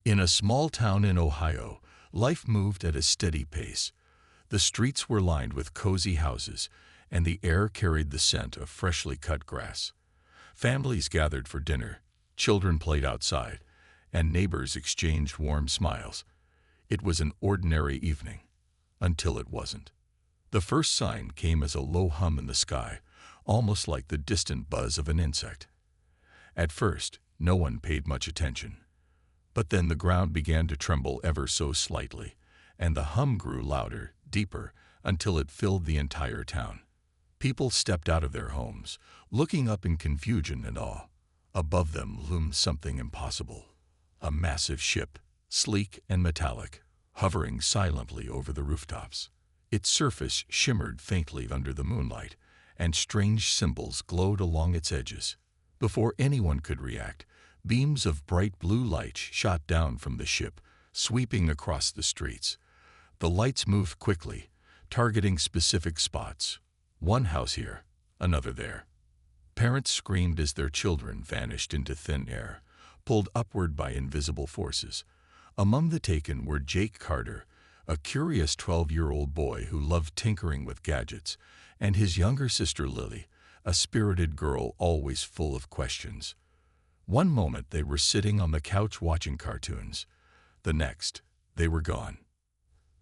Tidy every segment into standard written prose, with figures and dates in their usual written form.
In a small town in Ohio, life moved at a steady pace. The streets were lined with cozy houses, and the air carried the scent of freshly cut grass. Families gathered for dinner, children played outside, and neighbors exchanged warm smiles. It was an ordinary evening, until it wasn't. The first sign came as a low hum in the sky, almost like the distant buzz of an insect. At first, no one paid much attention. But then the ground began to tremble ever so slightly, and the hum grew louder, deeper, until it filled the entire town. People stepped out of their homes, looking up in confusion and awe. Above them loomed something impossible. A massive ship, sleek and metallic, hovering silently over the rooftops. Its surface shimmered faintly under the moonlight, and strange symbols glowed along its edges. Before anyone could react, beams of bright blue light shot down from the ship, sweeping across the streets. The lights moved quickly, targeting specific spots. One house here, another there. Parents screamed as their children vanished into thin air, pulled upward by invisible forces. Among the taken were Jake Carter, a curious 12-year-old boy who loved tinkering with gadgets, and his younger sister Lily, a spirited girl always full of questions. One moment they were sitting on the couch watching cartoons. The next, they were gone.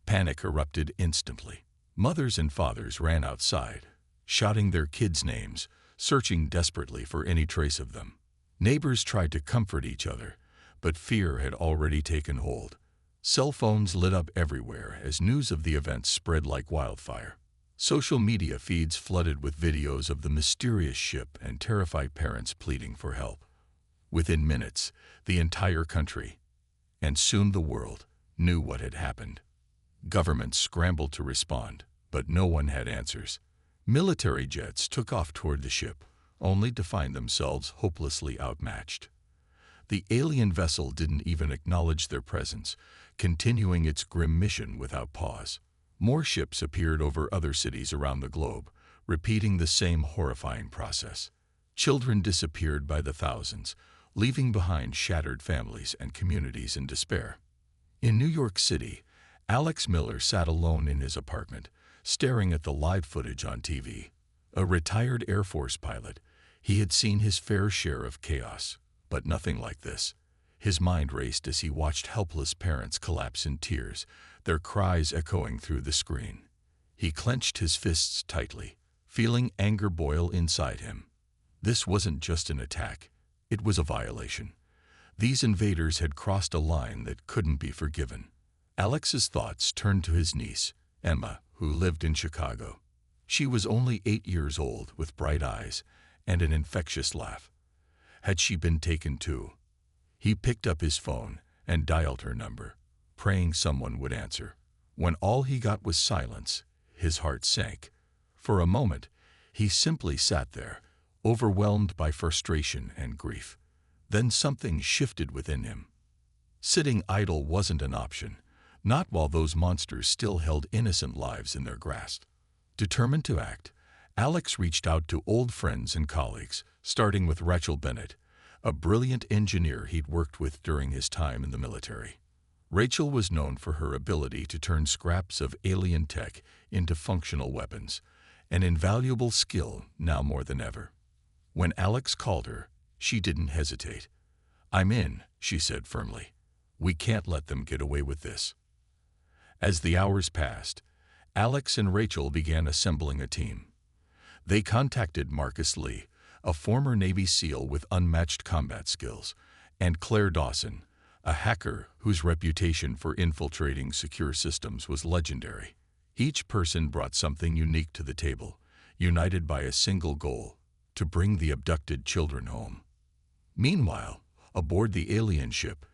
Panic erupted instantly. Mothers and fathers ran outside, shouting their kids' names, searching desperately for any trace of them. Neighbors tried to comfort each other, but fear had already taken hold. Cell phones lit up everywhere as news of the event spread like wildfire. Social media feeds flooded with videos of the mysterious ship and terrified parents pleading for help. Within minutes, the entire country, and soon the world, knew what had happened. Governments scrambled to respond, but no one had answers. Military jets took off toward the ship, only to find themselves hopelessly outmatched. The alien vessel didn't even acknowledge their presence, continuing its grim mission without pause. More ships appeared over other cities around the globe, repeating the same horrifying process. Children disappeared by the thousands, leaving behind shattered families and communities in despair. In New York City, Alex Miller sat alone in his apartment, staring at the live footage on TV. A retired Air Force pilot, he had seen his fair share of chaos, but nothing like this. His mind raced as he watched helpless parents collapse in tears, their cries echoing through the screen. He clenched his fists tightly, feeling anger boil inside him. This wasn't just an attack, it was a violation. These invaders had crossed a line that couldn't be forgiven. Alex's thoughts turned to his niece, Emma, who lived in Chicago. She was only 8 years old, with bright eyes and an infectious laugh. Had she been taken too? He picked up his phone and dialed her number, praying someone would answer. When all he got was silence, his heart sank. For a moment, he simply sat there, overwhelmed by frustration and grief. Then something shifted within him. Sitting idle wasn't an option, not while those monsters still held innocent lives in their grasp. Determined to act, Alex reached out to old friends and colleagues, starting with Rachel Bennett, a brilliant engineer he'd worked with during his time in the military. Rachel was known for her ability to turn scraps of alien tech into functional weapons, an invaluable skill now more than ever. When Alex called her, she didn't hesitate. "I'm in," she said firmly. "We can't let them get away with this." As the hours passed, Alex and Rachel began assembling a team. They contacted Marcus Lee, a former Navy SEAL with unmatched combat skills, and Claire Dawson, a hacker whose reputation for infiltrating secure systems was legendary. Each person brought something unique to the table, united by a single goal: to bring the abducted children home. Meanwhile, aboard the alien ship,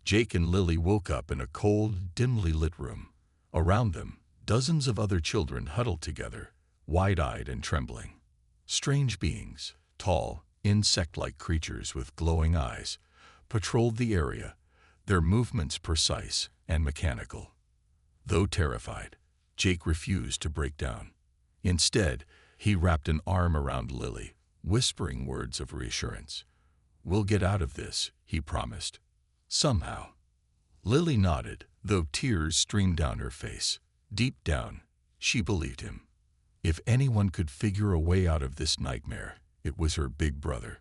Jake and Lily woke up in a cold, dimly lit room. Around them, dozens of other children huddled together, wide-eyed and trembling. Strange beings, tall, insect-like creatures with glowing eyes, patrolled the area, their movements precise and mechanical. Though terrified, Jake refused to break down. Instead, he wrapped an arm around Lily, whispering words of reassurance. "We'll get out of this," he promised. "Somehow." Lily nodded, though tears streamed down her face. Deep down, she believed him. If anyone could figure a way out of this nightmare, it was her big brother.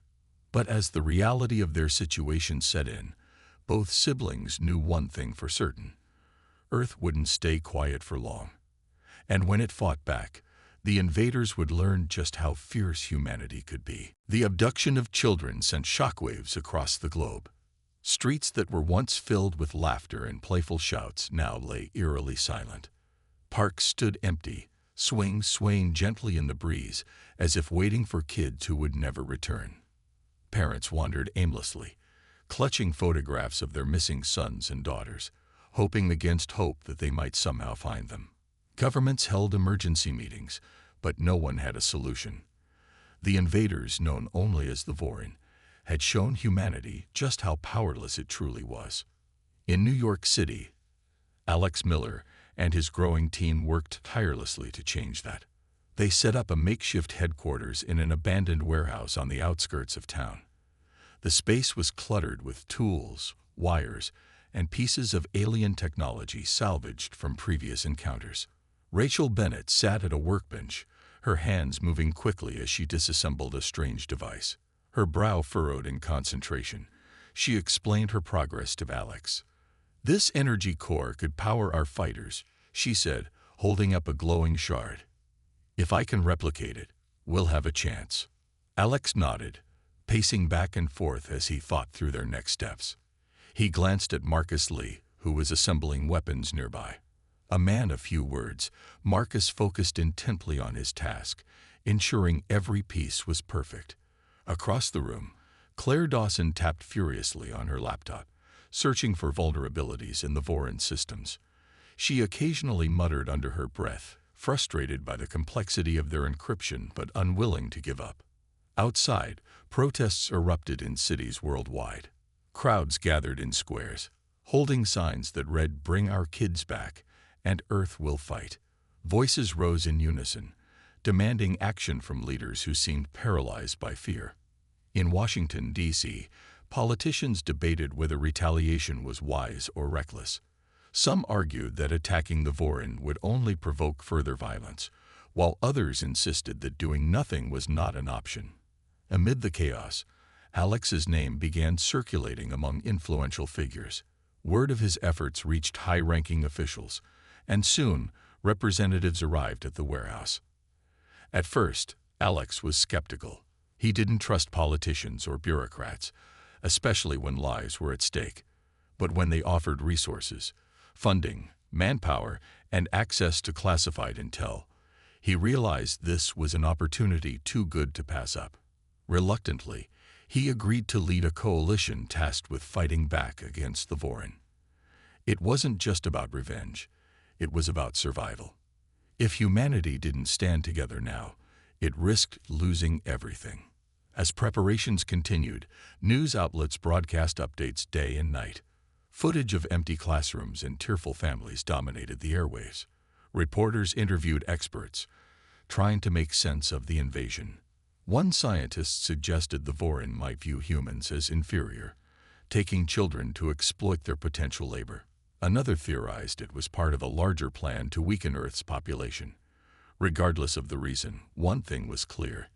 But as the reality of their situation set in, both siblings knew one thing for certain. Earth wouldn't stay quiet for long. And when it fought back, the invaders would learn just how fierce humanity could be. The abduction of children sent shockwaves across the globe. Streets that were once filled with laughter and playful shouts now lay eerily silent. Parks stood empty, swings swaying gently in the breeze, as if waiting for kids who would never return. Parents wandered aimlessly, clutching photographs of their missing sons and daughters, hoping against hope that they might somehow find them. Governments held emergency meetings, but no one had a solution. The invaders, known only as the Vorin, had shown humanity just how powerless it truly was. In New York City, Alex Miller and his growing team worked tirelessly to change that. They set up a makeshift headquarters in an abandoned warehouse on the outskirts of town. The space was cluttered with tools, wires, and pieces of alien technology salvaged from previous encounters. Rachel Bennett sat at a workbench, her hands moving quickly as she disassembled a strange device. Her brow furrowed in concentration. She explained her progress to Alex. "This energy core could power our fighters," she said, holding up a glowing shard. "If I can replicate it, we'll have a chance." Alex nodded, pacing back and forth as he thought through their next steps. He glanced at Marcus Lee, who was assembling weapons nearby. A man of few words, Marcus focused intently on his task, ensuring every piece was perfect. Across the room, Claire Dawson tapped furiously on her laptop, searching for vulnerabilities in the Vorin systems. She occasionally muttered under her breath, frustrated by the complexity of their encryption but unwilling to give up. Outside, protests erupted in cities worldwide. Crowds gathered in squares, holding signs that read "Bring our kids back" and "Earth will fight." Voices rose in unison, demanding action from leaders who seemed paralyzed by fear. In Washington, D.C., politicians debated whether retaliation was wise or reckless. Some argued that attacking the Vorin would only provoke further violence, while others insisted that doing nothing was not an option. Amid the chaos, Alex's name began circulating among influential figures. Word of his efforts reached high-ranking officials, and soon representatives arrived at the warehouse. At first, Alex was skeptical. He didn't trust politicians or bureaucrats, especially when lives were at stake. But when they offered resources, funding, manpower, and access to classified intel, he realized this was an opportunity too good to pass up. Reluctantly, he agreed to lead a coalition tasked with fighting back against the Vorin. It wasn't just about revenge, it was about survival. If humanity didn't stand together now, it risked losing everything. As preparations continued, news outlets broadcast updates day and night. Footage of empty classrooms and tearful families dominated the airwaves. Reporters interviewed experts, trying to make sense of the invasion. One scientist suggested the Vorin might view humans as inferior, taking children to exploit their potential labor. Another theorized it was part of a larger plan to weaken Earth's population. Regardless of the reason, one thing was clear.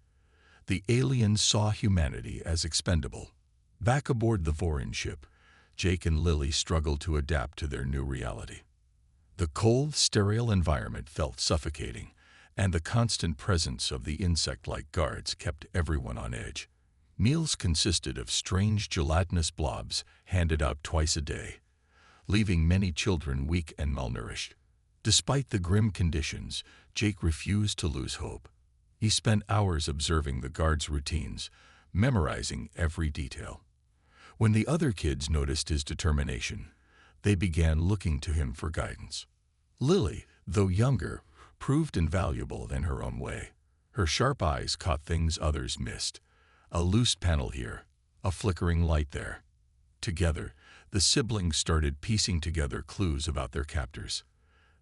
The aliens saw humanity as expendable. Back aboard the Vorin ship, Jake and Lily struggled to adapt to their new reality. The cold, sterile environment felt suffocating, and the constant presence of the insect-like guards kept everyone on edge. Meals consisted of strange gelatinous blobs handed out twice a day, leaving many children weak and malnourished. Despite the grim conditions, Jake refused to lose hope. He spent hours observing the guards' routines, memorizing every detail. When the other kids noticed his determination, they began looking to him for guidance. Lily, though younger, proved invaluable in her own way. Her sharp eyes caught things others missed. A loose panel here, a flickering light there. Together, the siblings started piecing together clues about their captors.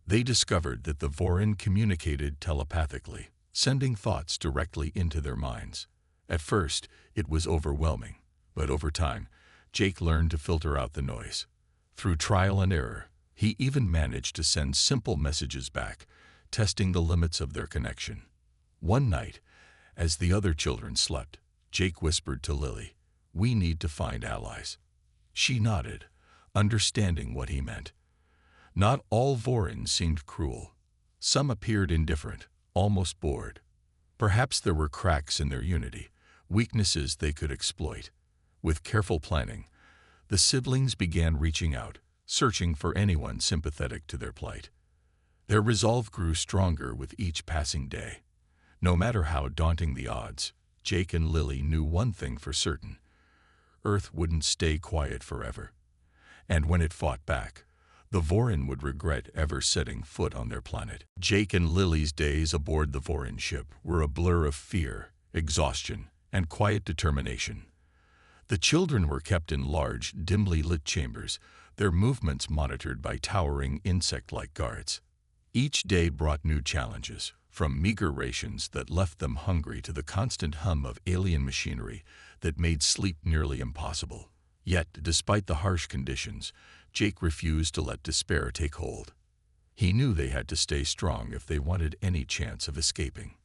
They discovered that the Vorin communicated telepathically, sending thoughts directly into their minds. At first, it was overwhelming, but over time, Jake learned to filter out the noise. Through trial and error, he even managed to send simple messages back, testing the limits of their connection. One night, as the other children slept, Jake whispered to Lily, "We need to find allies." She nodded, understanding what he meant. Not all Vorins seemed cruel. Some appeared indifferent, almost bored. Perhaps there were cracks in their unity, weaknesses they could exploit. With careful planning, the siblings began reaching out, searching for anyone sympathetic to their plight. Their resolve grew stronger with each passing day. No matter how daunting the odds, Jake and Lily knew one thing for certain: Earth wouldn't stay quiet forever. And when it fought back, the Vorin would regret ever setting foot on their planet. Jake and Lily's days aboard the Vorin ship were a blur of fear, exhaustion, and quiet determination. The children were kept in large, dimly lit chambers, their movements monitored by towering insect-like guards. Each day brought new challenges, from meager rations that left them hungry to the constant hum of alien machinery that made sleep nearly impossible. Yet, despite the harsh conditions, Jake refused to let despair take hold. He knew they had to stay strong if they wanted any chance of escaping.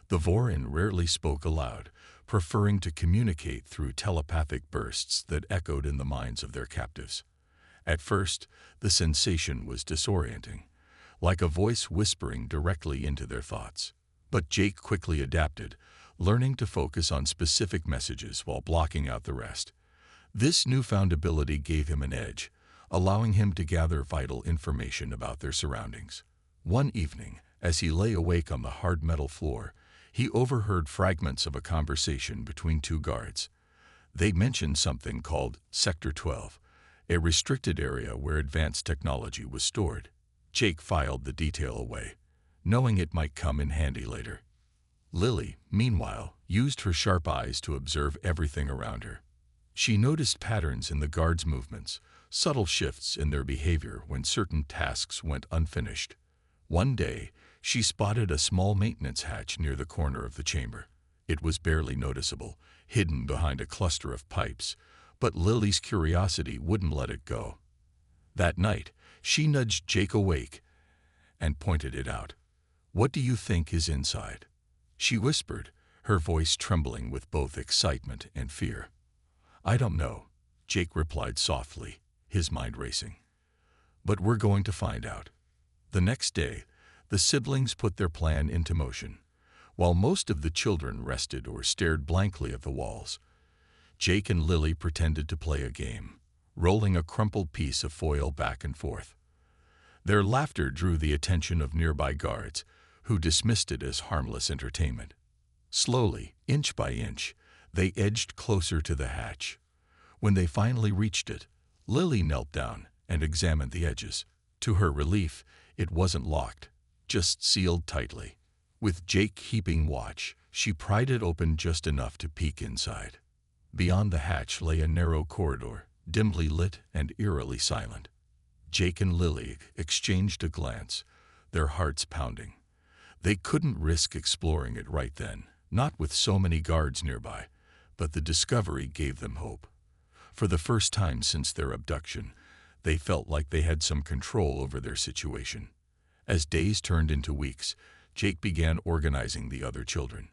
The Vorin rarely spoke aloud, preferring to communicate through telepathic bursts that echoed in the minds of their captives. At first, the sensation was disorienting, like a voice whispering directly into their thoughts. But Jake quickly adapted, learning to focus on specific messages while blocking out the rest. This newfound ability gave him an edge, allowing him to gather vital information about their surroundings. One evening, as he lay awake on the hard metal floor, he overheard fragments of a conversation between two guards. They mentioned something called Sector 12, a restricted area where advanced technology was stored. Jake filed the detail away, knowing it might come in handy later. Lily, meanwhile, used her sharp eyes to observe everything around her. She noticed patterns in the guards' movements, subtle shifts in their behavior when certain tasks went unfinished. One day, she spotted a small maintenance hatch near the corner of the chamber. It was barely noticeable, hidden behind a cluster of pipes, but Lily's curiosity wouldn't let it go. That night, she nudged Jake awake and pointed it out. "What do you think is inside?" she whispered, her voice trembling with both excitement and fear. "I don't know," Jake replied softly, his mind racing. "But we're going to find out." The next day, the siblings put their plan into motion. While most of the children rested or stared blankly at the walls, Jake and Lily pretended to play a game, rolling a crumpled piece of foil back and forth. Their laughter drew the attention of nearby guards, who dismissed it as harmless entertainment. Slowly, inch by inch, they edged closer to the hatch. When they finally reached it, Lily knelt down and examined the edges. To her relief, it wasn't locked, just sealed tightly. With Jake keeping watch, she pried it open just enough to peek inside. Beyond the hatch lay a narrow corridor, dimly lit and eerily silent. Jake and Lily exchanged a glance, their hearts pounding. They couldn't risk exploring it right then, not with so many guards nearby, but the discovery gave them hope. For the first time since their abduction, they felt like they had some control over their situation. As days turned into weeks, Jake began organizing the other children.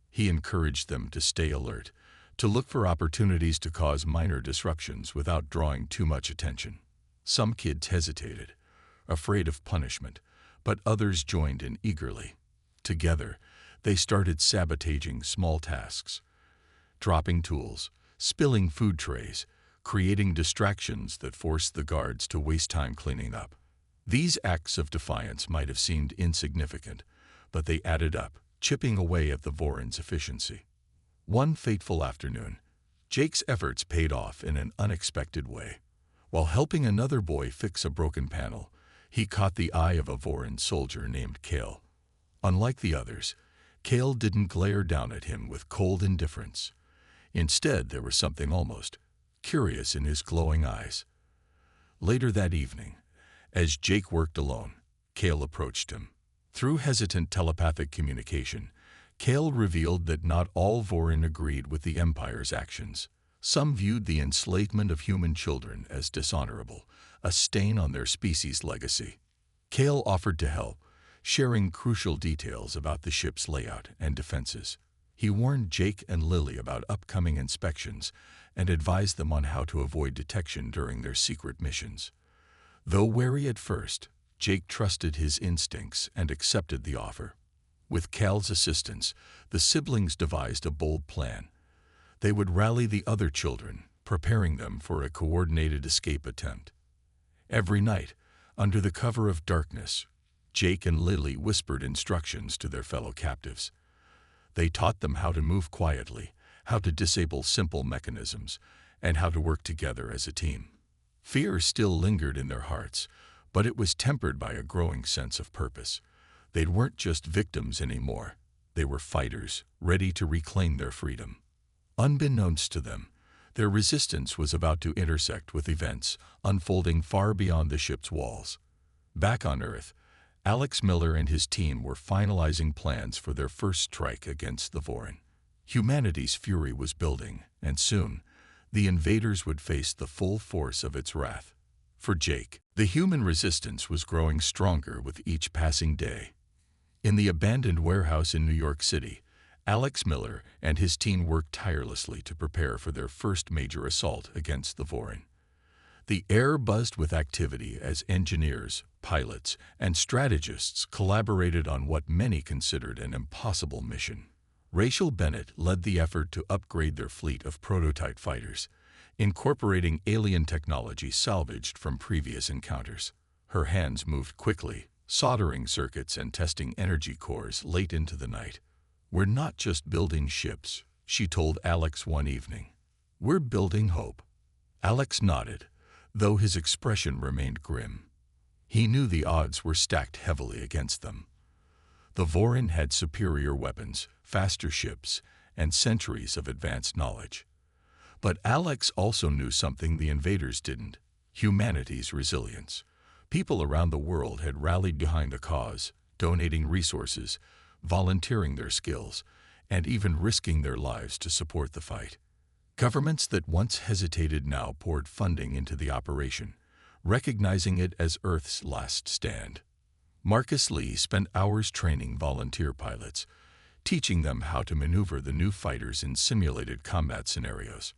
He encouraged them to stay alert, to look for opportunities to cause minor disruptions without drawing too much attention. Some kids hesitated, afraid of punishment, but others joined in eagerly. Together, they started sabotaging small tasks, dropping tools, spilling food trays, creating distractions that forced the guards to waste time cleaning up. These acts of defiance might have seemed insignificant, but they added up, chipping away at the Vorin's efficiency. One fateful afternoon, Jake's efforts paid off in an unexpected way. While helping another boy fix a broken panel, he caught the eye of a Vorin soldier named Kale. Unlike the others, Kale didn't glare down at him with cold indifference. Instead, there was something almost curious in his glowing eyes. Later that evening, as Jake worked alone, Kale approached him. Through hesitant telepathic communication, Kale revealed that not all Vorin agreed with the Empire's actions. Some viewed the enslavement of human children as dishonorable, a stain on their species' legacy. Cale offered to help, sharing crucial details about the ship's layout and defenses. He warned Jake and Lily about upcoming inspections and advised them on how to avoid detection during their secret missions. Though wary at first, Jake trusted his instincts and accepted the offer. With Cal's assistance, the siblings devised a bold plan. They would rally the other children, preparing them for a coordinated escape attempt. Every night, under the cover of darkness, Jake and Lily whispered instructions to their fellow captives. They taught them how to move quietly, how to disable simple mechanisms, and how to work together as a team. Fear still lingered in their hearts, but it was tempered by a growing sense of purpose. They weren't just victims anymore. They were fighters, ready to reclaim their freedom. Unbeknownst to them, their resistance was about to intersect with events unfolding far beyond the ship's walls. Back on Earth, Alex Miller and his team were finalizing plans for their first strike against the Vorin. Humanity's fury was building, and soon, the invaders would face the full force of its wrath. For Jake, the human resistance was growing stronger with each passing day. In the abandoned warehouse in New York City, Alex Miller and his team worked tirelessly to prepare for their first major assault against the Vorin. The air buzzed with activity as engineers, pilots, and strategists collaborated on what many considered an impossible mission. Rachel Bennett led the effort to upgrade their fleet of prototype fighters, incorporating alien technology salvaged from previous encounters. Her hands moved quickly, soldering circuits and testing energy cores late into the night. "We're not just building ships," she told Alex one evening. "We're building hope." Alex nodded, though his expression remained grim. He knew the odds were stacked heavily against them. The Vorin had superior weapons, faster ships, and centuries of advanced knowledge. But Alex also knew something the invaders didn't: humanity's resilience. People around the world had rallied behind the cause, donating resources, volunteering their skills, and even risking their lives to support the fight. Governments that once hesitated now poured funding into the operation, recognizing it as Earth's last stand. Marcus Lee spent hours training volunteer pilots, teaching them how to maneuver the new fighters in simulated combat scenarios.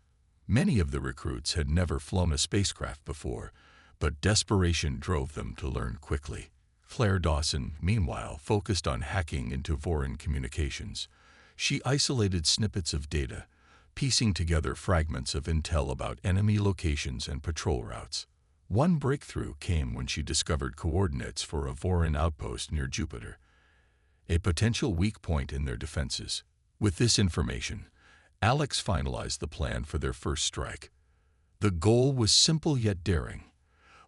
Many of the recruits had never flown a spacecraft before, but desperation drove them to learn quickly. Claire Dawson, meanwhile, focused on hacking into Vorin communications. She isolated snippets of data, piecing together fragments of intel about enemy locations and patrol routes. One breakthrough came when she discovered coordinates for a Vorin outpost near Jupiter, a potential weak point in their defenses. With this information, Alex finalized the plan for their first strike. The goal was simple yet daring: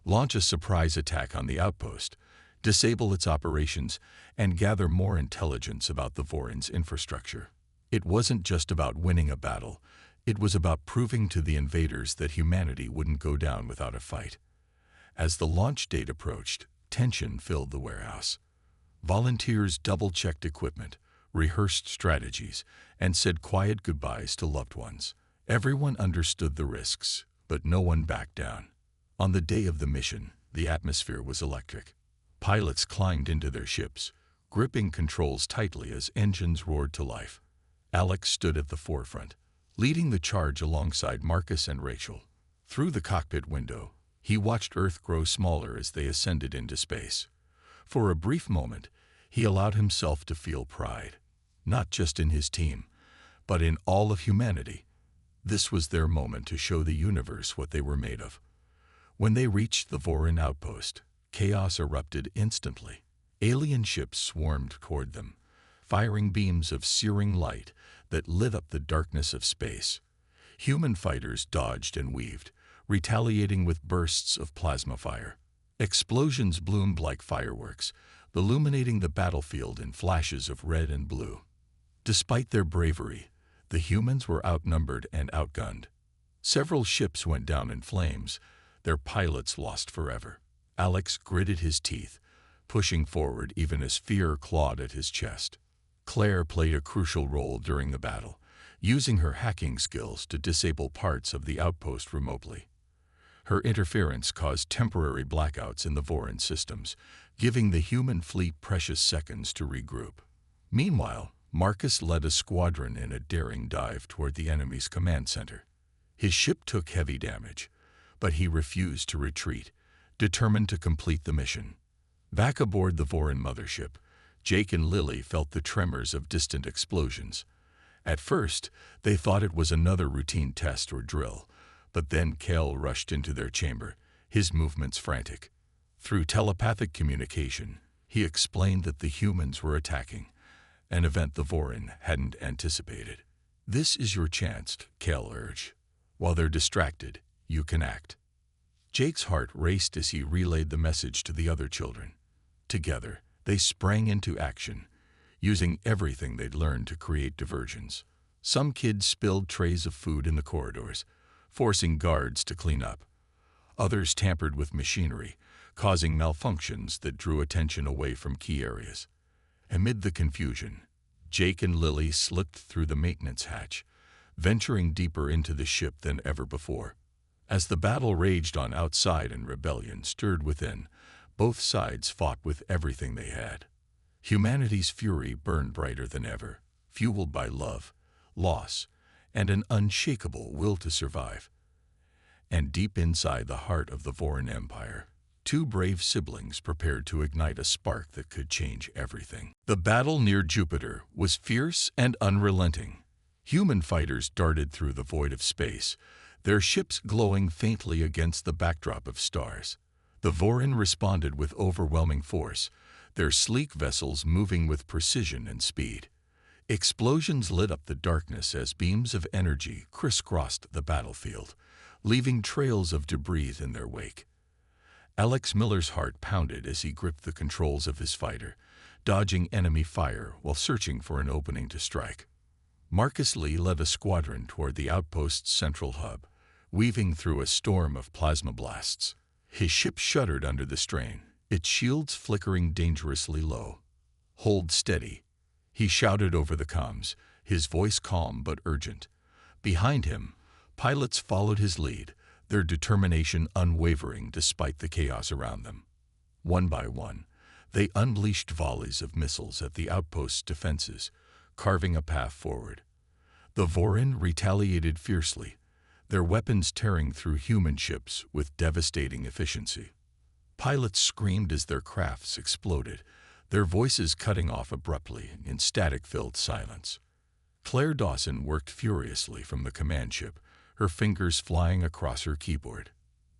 launch a surprise attack on the outpost, disable its operations, and gather more intelligence about the Vorin's infrastructure. It wasn't just about winning a battle, it was about proving to the invaders that humanity wouldn't go down without a fight. As the launch date approached, tension filled the warehouse. Volunteers double-checked equipment, rehearsed strategies, and said quiet goodbyes to loved ones. Everyone understood the risks, but no one backed down. On the day of the mission, the atmosphere was electric. Pilots climbed into their ships, gripping controls tightly as engines roared to life. Alex stood at the forefront, leading the charge alongside Marcus and Rachel. Through the cockpit window, he watched Earth grow smaller as they ascended into space. For a brief moment, he allowed himself to feel pride, not just in his team, but in all of humanity. This was their moment to show the universe what they were made of. When they reached the Vorin outpost, chaos erupted instantly. Alien ships swarmed toward them, firing beams of searing light that lit up the darkness of space. Human fighters dodged and weaved, retaliating with bursts of plasma fire. Explosions bloomed like fireworks, illuminating the battlefield in flashes of red and blue. Despite their bravery, the humans were outnumbered and outgunned. Several ships went down in flames, their pilots lost forever. Alex gritted his teeth, pushing forward even as fear clawed at his chest. Claire played a crucial role during the battle, using her hacking skills to disable parts of the outpost remotely. Her interference caused temporary blackouts in the Vorin systems, giving the human fleet precious seconds to regroup. Meanwhile, Marcus led a squadron in a daring dive toward the enemy's command center. His ship took heavy damage, but he refused to retreat, determined to complete the mission. Back aboard the Vorin mothership, Jake and Lily felt the tremors of distant explosions. At first, they thought it was another routine test or drill, but then Kel rushed into their chamber, his movements frantic. Through telepathic communication, he explained that the humans were attacking, an event the Vorin hadn't anticipated. "This is your chance," Kel urged. "While they're distracted, you can act." Jake's heart raced as he relayed the message to the other children. Together, they sprang into action, using everything they'd learned to create diversions. Some kids spilled trays of food in the corridors, forcing guards to clean up. Others tampered with machinery, causing malfunctions that drew attention away from key areas. Amid the confusion, Jake and Lily slipped through the maintenance hatch, venturing deeper into the ship than ever before. As the battle raged on outside and rebellion stirred within, both sides fought with everything they had. Humanity's fury burned brighter than ever, fueled by love, loss, and an unshakable will to survive. And deep inside the heart of the Vorin Empire, two brave siblings prepared to ignite a spark that could change everything. The battle near Jupiter was fierce and unrelenting. Human fighters darted through the void of space, their ships glowing faintly against the backdrop of stars. The Vorin responded with overwhelming force, their sleek vessels moving with precision and speed. Explosions lit up the darkness as beams of energy crisscrossed the battlefield, leaving trails of debris in their wake. Alex Miller's heart pounded as he gripped the controls of his fighter, dodging enemy fire while searching for an opening to strike. Marcus Lee led a squadron toward the outpost's central hub, weaving through a storm of plasma blasts. His ship shuddered under the strain, its shields flickering dangerously low. "Hold steady," he shouted over the comms, his voice calm but urgent. Behind him, pilots followed his lead, their determination unwavering despite the chaos around them. One by one, they unleashed volleys of missiles at the outpost's defenses, carving a path forward. The Vorin retaliated fiercely, their weapons tearing through human ships with devastating efficiency. Pilots screamed as their crafts exploded, their voices cutting off abruptly in static-filled silence. Claire Dawson worked furiously from the command ship, her fingers flying across her keyboard.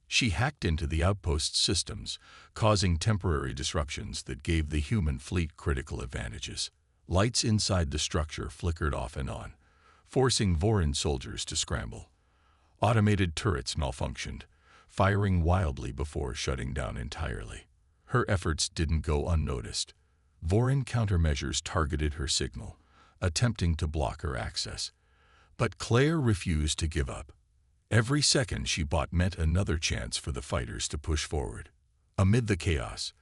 She hacked into the outpost's systems, causing temporary disruptions that gave the human fleet critical advantages. Lights inside the structure flickered off and on, forcing Vorin soldiers to scramble. Automated turrets malfunctioned, firing wildly before shutting down entirely. Her efforts didn't go unnoticed. Vorin countermeasures targeted her signal, attempting to block her access. But Claire refused to give up. Every second she bought meant another chance for the fighters to push forward. Amid the chaos,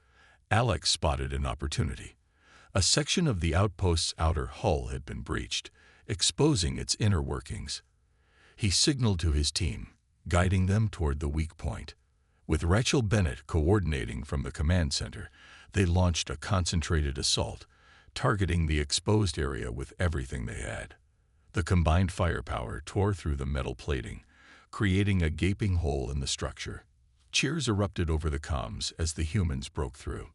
Alex spotted an opportunity. A section of the outpost's outer hull had been breached, exposing its inner workings. He signaled to his team, guiding them toward the weak point. With Rachel Bennett coordinating from the command center, they launched a concentrated assault, targeting the exposed area with everything they had. The combined firepower tore through the metal plating, creating a gaping hole in the structure. Cheers erupted over the comms as the humans broke through.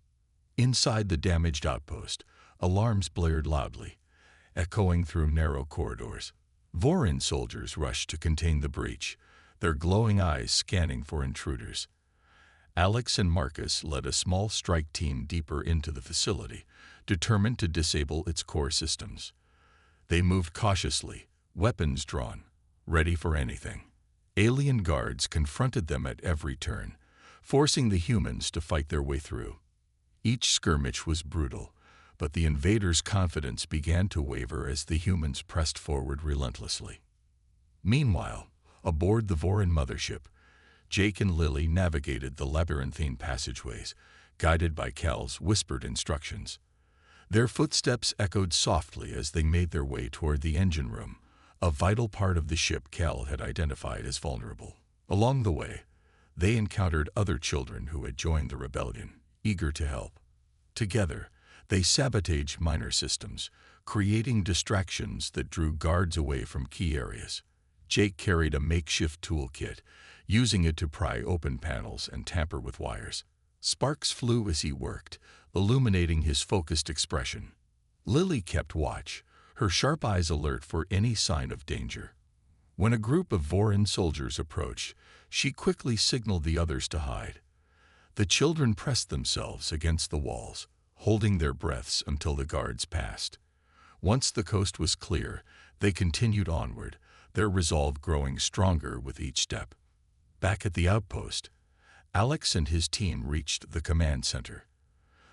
Inside the damaged outpost, alarms blared loudly, echoing through narrow corridors. Vorin soldiers rushed to contain the breach, their glowing eyes scanning for intruders. Alex and Marcus led a small strike team deeper into the facility, determined to disable its core systems. They moved cautiously, weapons drawn, ready for anything. Alien guards confronted them at every turn, forcing the humans to fight their way through. Each skirmish was brutal, but the invaders' confidence began to waver as the humans pressed forward relentlessly. Meanwhile, aboard the Vorin mothership, Jake and Lily navigated the labyrinthine passageways, guided by Cal's whispered instructions. Their footsteps echoed softly as they made their way toward the engine room, a vital part of the ship Cal had identified as vulnerable. Along the way, they encountered other children who had joined the rebellion, eager to help. Together, they sabotaged minor systems, creating distractions that drew guards away from key areas. Jake carried a makeshift toolkit, using it to pry open panels and tamper with wires. Sparks flew as he worked, illuminating his focused expression. Lily kept watch, her sharp eyes alert for any sign of danger. When a group of Vorin soldiers approached, she quickly signaled the others to hide. The children pressed themselves against the walls, holding their breaths until the guards passed. Once the coast was clear, they continued onward, their resolve growing stronger with each step. Back at the outpost, Alex and his team reached the command center.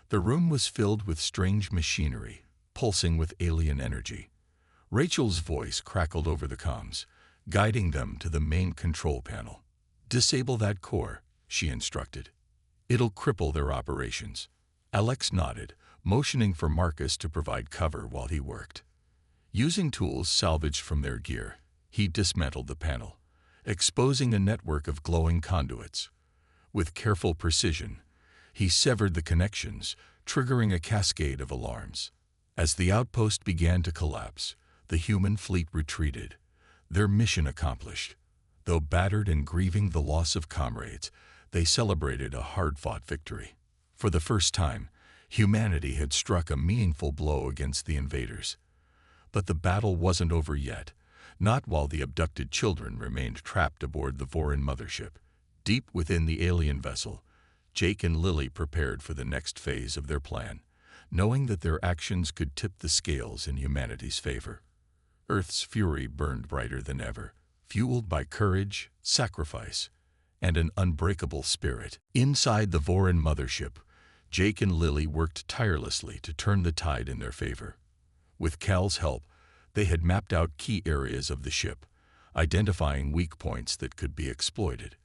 The room was filled with strange machinery, pulsing with alien energy. Rachel's voice crackled over the comms, guiding them to the main control panel. "Disable that core," she instructed. "It'll cripple their operations." Alex nodded, motioning for Marcus to provide cover while he worked. Using tools salvaged from their gear, he dismantled the panel, exposing a network of glowing conduits. With careful precision, he severed the connections, triggering a cascade of alarms. As the outpost began to collapse, the human fleet retreated, their mission accomplished. Though battered and grieving the loss of comrades, they celebrated a hard-fought victory. For the first time, humanity had struck a meaningful blow against the invaders. But the battle wasn't over yet, not while the abducted children remained trapped aboard the Vorin mothership. Deep within the alien vessel, Jake and Lily prepared for the next phase of their plan, knowing that their actions could tip the scales in humanity's favor. Earth's fury burned brighter than ever, fueled by courage, sacrifice, and an unbreakable spirit. Inside the Vorin mothership, Jake and Lily worked tirelessly to turn the tide in their favor. With Cal's help, they had mapped out key areas of the ship, identifying weak points that could be exploited.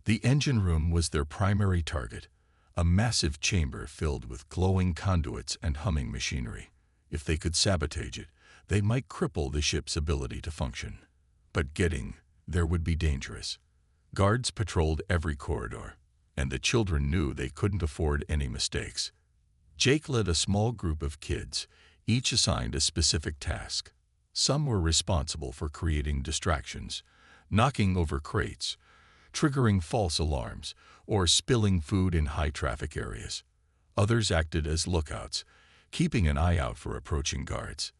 The engine room was their primary target, a massive chamber filled with glowing conduits and humming machinery. If they could sabotage it, they might cripple the ship's ability to function. But getting there would be dangerous. Guards patrolled every corridor, and the children knew they couldn't afford any mistakes. Jake led a small group of kids, each assigned a specific task. Some were responsible for creating distractions, knocking over crates, triggering false alarms, or spilling food in high-traffic areas. Others acted as lookouts, keeping an eye out for approaching guards.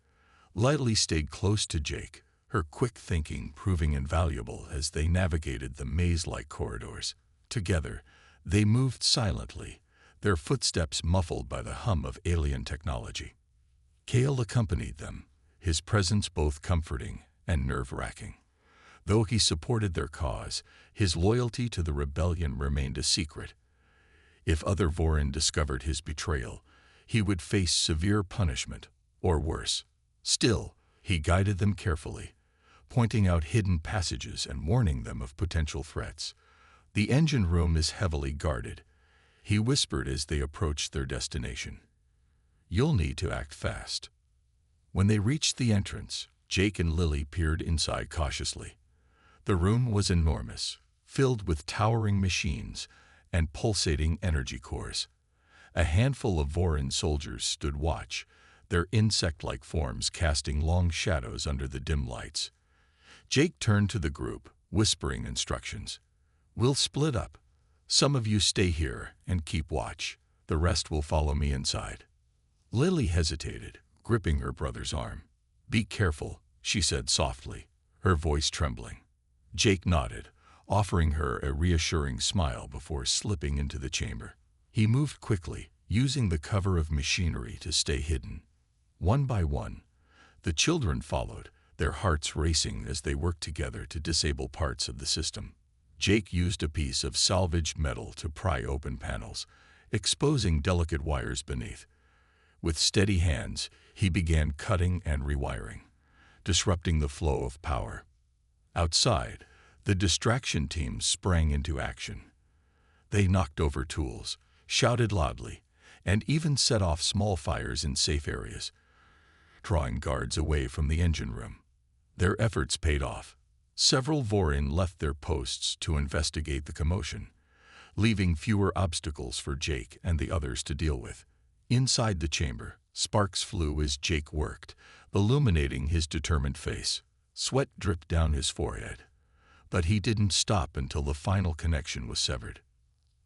Lily stayed close to Jake, her quick thinking proving invaluable as they navigated the maze-like corridors. Together, they moved silently, their footsteps muffled by the hum of alien technology. Cale accompanied them, his presence both comforting and nerve-wracking. Though he supported their cause, his loyalty to the rebellion remained a secret. If other Vorin discovered his betrayal, he would face severe punishment, or worse. Still, he guided them carefully, pointing out hidden passages and warning them of potential threats. "The engine room is heavily guarded," he whispered as they approached their destination. "You'll need to act fast." When they reached the entrance, Jake and Lily peered inside cautiously. The room was enormous, filled with towering machines and pulsating energy cores. A handful of Vorin soldiers stood watch, their insect-like forms casting long shadows under the dim lights. Jake turned to the group, whispering instructions. "We'll split up. Some of you stay here and keep watch. The rest will follow me inside." Lily hesitated, gripping her brother's arm. "Be careful," she said softly, her voice trembling. Jake nodded, offering her a reassuring smile before slipping into the chamber. He moved quickly, using the cover of machinery to stay hidden. One by one, the children followed, their hearts racing as they worked together to disable parts of the system. Jake used a piece of salvaged metal to pry open panels, exposing delicate wires beneath. With steady hands, he began cutting and rewiring, disrupting the flow of power. Outside, the distraction team sprang into action. They knocked over tools, shouted loudly, and even set off small fires in safe areas, drawing guards away from the engine room. Their efforts paid off. Several Vorin left their posts to investigate the commotion, leaving fewer obstacles for Jake and the others to deal with. Inside the chamber, sparks flew as Jake worked, illuminating his determined face. Sweat dripped down his forehead, but he didn't stop until the final connection was severed.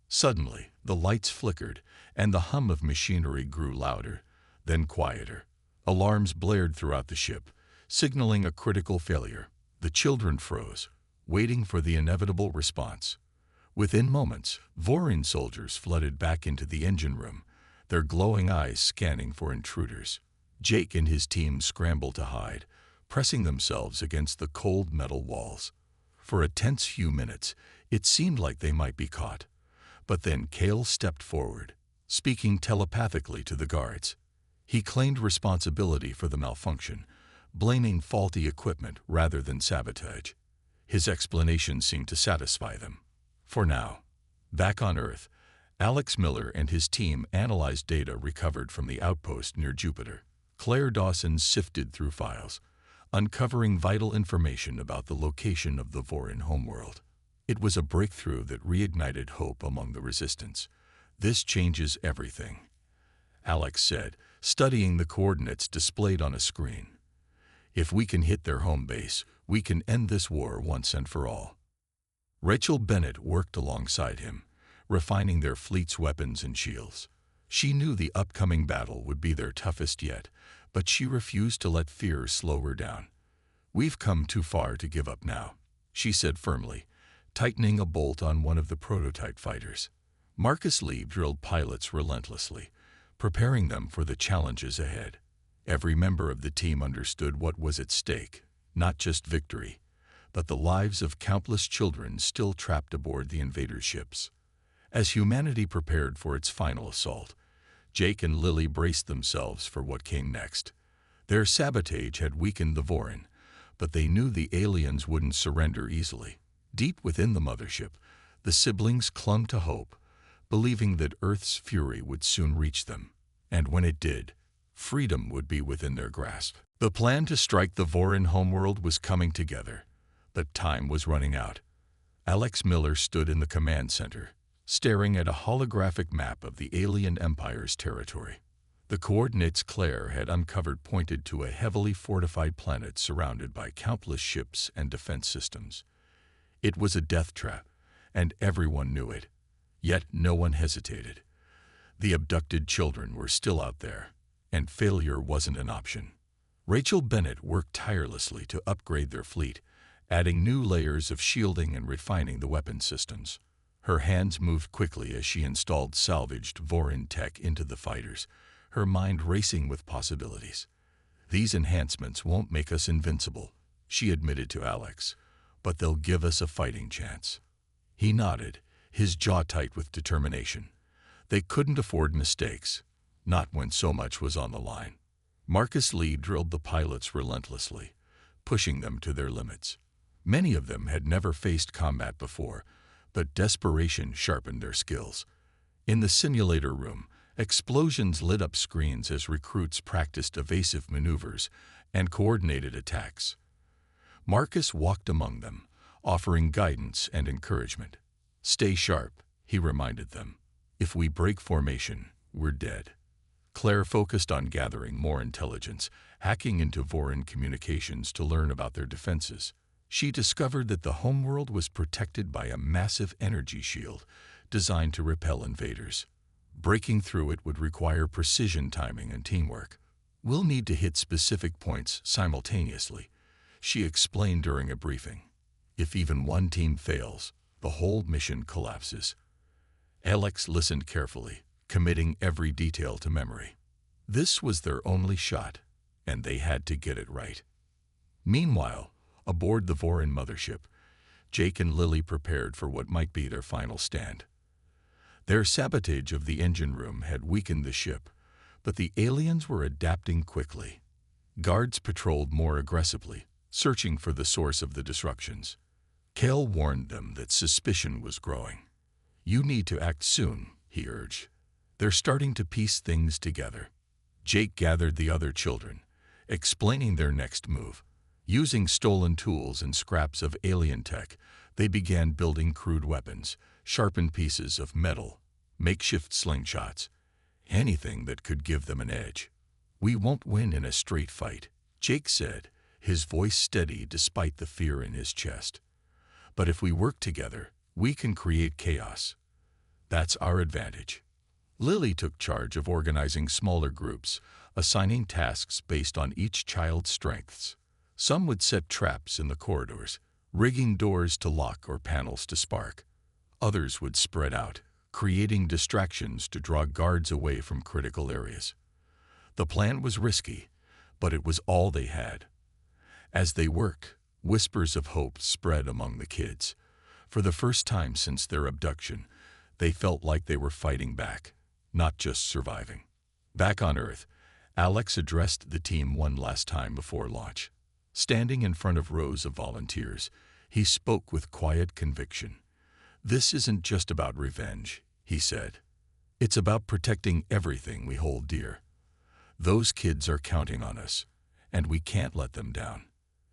Suddenly, the lights flickered, and the hum of machinery grew louder, then quieter. Alarms blared throughout the ship, signaling a critical failure. The children froze, waiting for the inevitable response. Within moments, Vorin soldiers flooded back into the engine room, their glowing eyes scanning for intruders. Jake and his team scrambled to hide, pressing themselves against the cold metal walls. For a tense few minutes, it seemed like they might be caught. But then Kale stepped forward, speaking telepathically to the guards. He claimed responsibility for the malfunction, blaming faulty equipment rather than sabotage. His explanation seemed to satisfy them. For now, back on Earth, Alex Miller and his team analyzed data recovered from the outpost near Jupiter. Claire Dawson sifted through files, uncovering vital information about the location of the Vorin homeworld. It was a breakthrough that reignited hope among the resistance. "This changes everything," Alex said, studying the coordinates displayed on a screen. "If we can hit their home base, we can end this war once and for all." Rachel Bennett worked alongside him, refining their fleet's weapons and shields. She knew the upcoming battle would be their toughest yet, but she refused to let fear slow her down. "We've come too far to give up now," she said firmly, tightening a bolt on one of the prototype fighters. Marcus Lee drilled pilots relentlessly, preparing them for the challenges ahead. Every member of the team understood what was at stake, not just victory, but the lives of countless children still trapped aboard the invaders' ships. As humanity prepared for its final assault, Jake and Lily braced themselves for what came next. Their sabotage had weakened the Vorin, but they knew the aliens wouldn't surrender easily. Deep within the mothership, the siblings clung to hope, believing that Earth's fury would soon reach them. And when it did, freedom would be within their grasp. The plan to strike the Vorin homeworld was coming together, but time was running out. Alex Miller stood in the command center, staring at a holographic map of the alien empire's territory. The coordinates Claire had uncovered pointed to a heavily fortified planet surrounded by countless ships and defense systems. It was a death trap, and everyone knew it. Yet no one hesitated. The abducted children were still out there, and failure wasn't an option. Rachel Bennett worked tirelessly to upgrade their fleet, adding new layers of shielding and refining the weapon systems. Her hands moved quickly as she installed salvaged Vorin tech into the fighters, her mind racing with possibilities. "These enhancements won't make us invincible," she admitted to Alex, "but they'll give us a fighting chance." He nodded, his jaw tight with determination. They couldn't afford mistakes, not when so much was on the line. Marcus Lee drilled the pilots relentlessly, pushing them to their limits. Many of them had never faced combat before, but desperation sharpened their skills. In the simulator room, explosions lit up screens as recruits practiced evasive maneuvers and coordinated attacks. Marcus walked among them, offering guidance and encouragement. "Stay sharp," he reminded them. "If we break formation, we're dead." Claire focused on gathering more intelligence, hacking into Vorin communications to learn about their defenses. She discovered that the homeworld was protected by a massive energy shield designed to repel invaders. Breaking through it would require precision timing and teamwork. "We'll need to hit specific points simultaneously," she explained during a briefing. "If even one team fails, the whole mission collapses." Alex listened carefully, committing every detail to memory. This was their only shot, and they had to get it right. Meanwhile, aboard the Vorin mothership, Jake and Lily prepared for what might be their final stand. Their sabotage of the engine room had weakened the ship, but the aliens were adapting quickly. Guards patrolled more aggressively, searching for the source of the disruptions. Kale warned them that suspicion was growing. "You need to act soon," he urged. "They're starting to piece things together." Jake gathered the other children, explaining their next move. Using stolen tools and scraps of alien tech, they began building crude weapons, sharpened pieces of metal, makeshift slingshots, anything that could give them an edge. "We won't win in a straight fight," Jake said, his voice steady despite the fear in his chest. "But if we work together, we can create chaos. That's our advantage." Lily took charge of organizing smaller groups, assigning tasks based on each child's strengths. Some would set traps in the corridors, rigging doors to lock or panels to spark. Others would spread out, creating distractions to draw guards away from critical areas. The plan was risky, but it was all they had. As they worked, whispers of hope spread among the kids. For the first time since their abduction, they felt like they were fighting back, not just surviving. Back on Earth, Alex addressed the team one last time before launch. Standing in front of rows of volunteers, he spoke with quiet conviction. "This isn't just about revenge," he said. "It's about protecting everything we hold dear. Those kids are counting on us, and we can't let them down."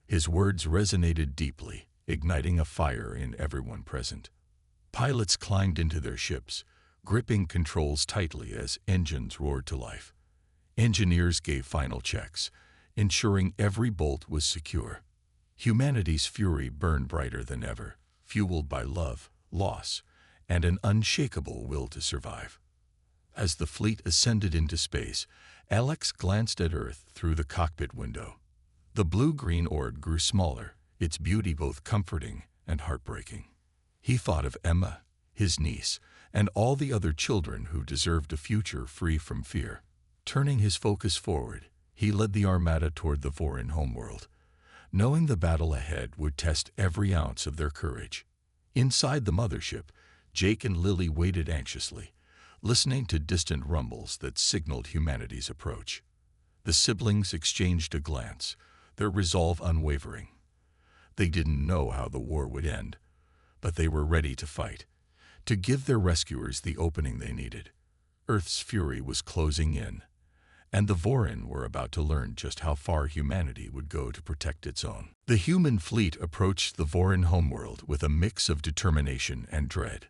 His words resonated deeply, igniting a fire in everyone present. Pilots climbed into their ships, gripping controls tightly as engines roared to life. Engineers gave final checks, ensuring every bolt was secure. Humanity's fury burned brighter than ever, fueled by love, loss, and an unshakable will to survive. As the fleet ascended into space, Alex glanced at Earth through the cockpit window. The blue-green orb grew smaller, its beauty both comforting and heartbreaking. He thought of Emma, his niece, and all the other children who deserved a future free from fear. Turning his focus forward, he led the armada toward the Vorin homeworld, knowing the battle ahead would test every ounce of their courage. Inside the mothership, Jake and Lily waited anxiously, listening to distant rumbles that signaled humanity's approach. The siblings exchanged a glance, their resolve unwavering. They didn't know how the war would end, but they were ready to fight, to give their rescuers the opening they needed. Earth's fury was closing in, and the Vorin were about to learn just how far humanity would go to protect its own. The human fleet approached the Vorin homeworld with a mix of determination and dread.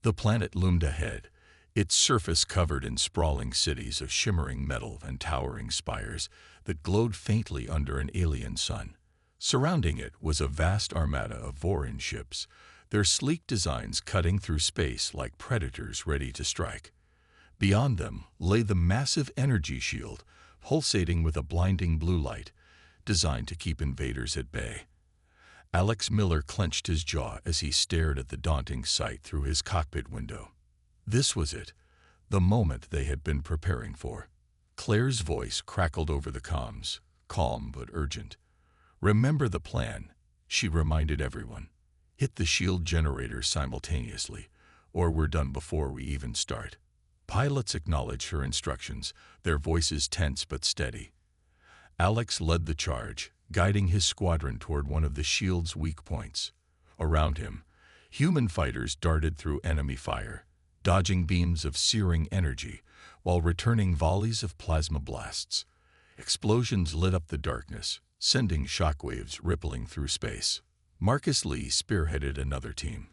The planet loomed ahead, its surface covered in sprawling cities of shimmering metal and towering spires that glowed faintly under an alien sun. Surrounding it was a vast armada of Vorin ships, their sleek designs cutting through space like predators ready to strike. Beyond them lay the massive energy shield, pulsating with a blinding blue light, designed to keep invaders at bay. Alex Miller clenched his jaw as he stared at the daunting sight through his cockpit window. This was it, the moment they had been preparing for. Claire's voice crackled over the comms, calm but urgent. "Remember the plan," she reminded everyone. "Hit the shield generator simultaneously, or we're done before we even start." Pilots acknowledged her instructions, their voices tense but steady. Alex led the charge, guiding his squadron toward one of the shield's weak points. Around him, human fighters darted through enemy fire, dodging beams of searing energy while returning volleys of plasma blasts. Explosions lit up the darkness, sending shockwaves rippling through space. Marcus Lee spearheaded another team,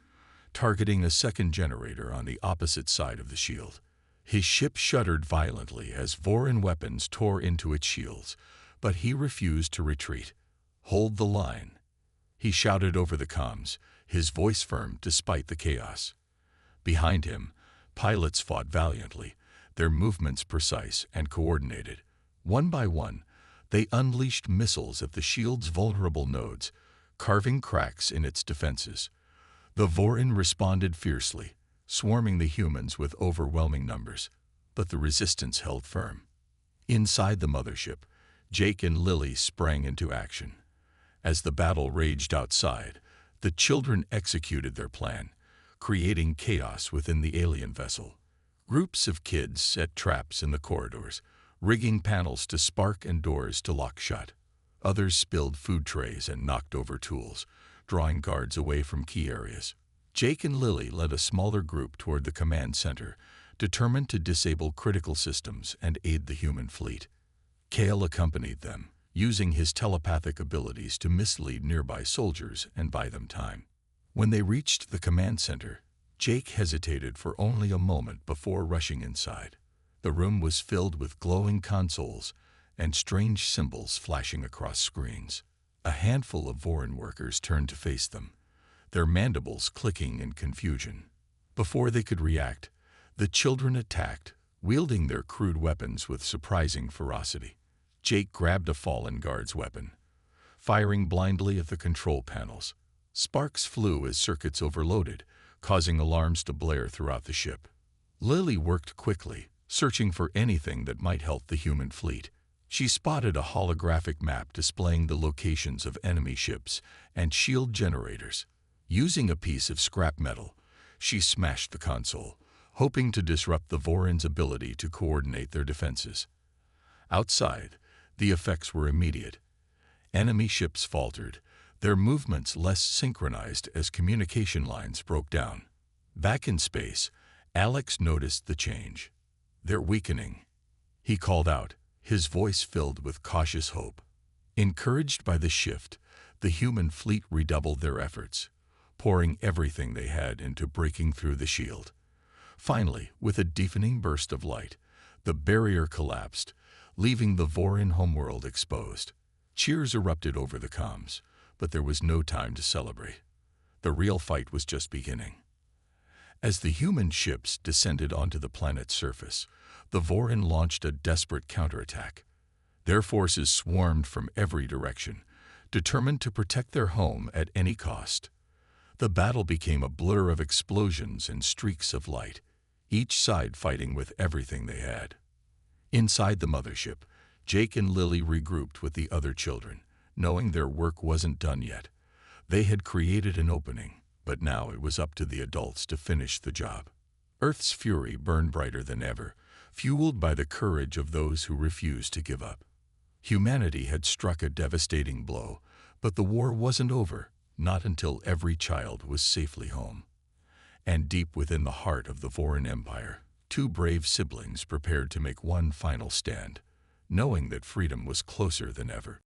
targeting a second generator on the opposite side of the shield. His ship shuddered violently as Vorin weapons tore into its shields, but he refused to retreat. "Hold the line," he shouted over the comms, his voice firm despite the chaos. Behind him, pilots fought valiantly, their movements precise and coordinated. One by one, they unleashed missiles at the shield's vulnerable nodes, carving cracks in its defenses. The Vorin responded fiercely, swarming the humans with overwhelming numbers, but the resistance held firm. Inside the mothership, Jake and Lily sprang into action. As the battle raged outside, the children executed their plan, creating chaos within the alien vessel. Groups of kids set traps in the corridors, rigging panels to spark and doors to lock shut. Others spilled food trays and knocked over tools, drawing guards away from key areas. Jake and Lily led a smaller group toward the command center, determined to disable critical systems and aid the human fleet. Kale accompanied them, using his telepathic abilities to mislead nearby soldiers and buy them time. When they reached the command center, Jake hesitated for only a moment before rushing inside. The room was filled with glowing consoles and strange symbols flashing across screens. A handful of Vorin workers turned to face them, their mandibles clicking in confusion. Before they could react, the children attacked, wielding their crude weapons with surprising ferocity. Jake grabbed a fallen guard's weapon, firing blindly at the control panels. Sparks flew as circuits overloaded, causing alarms to blare throughout the ship. Lily worked quickly, searching for anything that might help the human fleet. She spotted a holographic map displaying the locations of enemy ships and shield generators. Using a piece of scrap metal, she smashed the console, hoping to disrupt the Vorin's ability to coordinate their defenses. Outside, the effects were immediate. Enemy ships faltered, their movements less synchronized as communication lines broke down. Back in space, Alex noticed the change. "They're weakening," he called out, his voice filled with cautious hope. Encouraged by the shift, the human fleet redoubled their efforts, pouring everything they had into breaking through the shield. Finally, with a deafening burst of light, the barrier collapsed, leaving the Vorin homeworld exposed. Cheers erupted over the comms, but there was no time to celebrate. The real fight was just beginning. As the human ships descended onto the planet's surface, the Vorin launched a desperate counterattack. Their forces swarmed from every direction, determined to protect their home at any cost. The battle became a blur of explosions and streaks of light, each side fighting with everything they had. Inside the mothership, Jake and Lily regrouped with the other children, knowing their work wasn't done yet. They had created an opening, but now it was up to the adults to finish the job. Earth's fury burned brighter than ever, fueled by the courage of those who refused to give up. Humanity had struck a devastating blow, but the war wasn't over, not until every child was safely home. And deep within the heart of the Vorin Empire, two brave siblings prepared to make one final stand, knowing that freedom was closer than ever.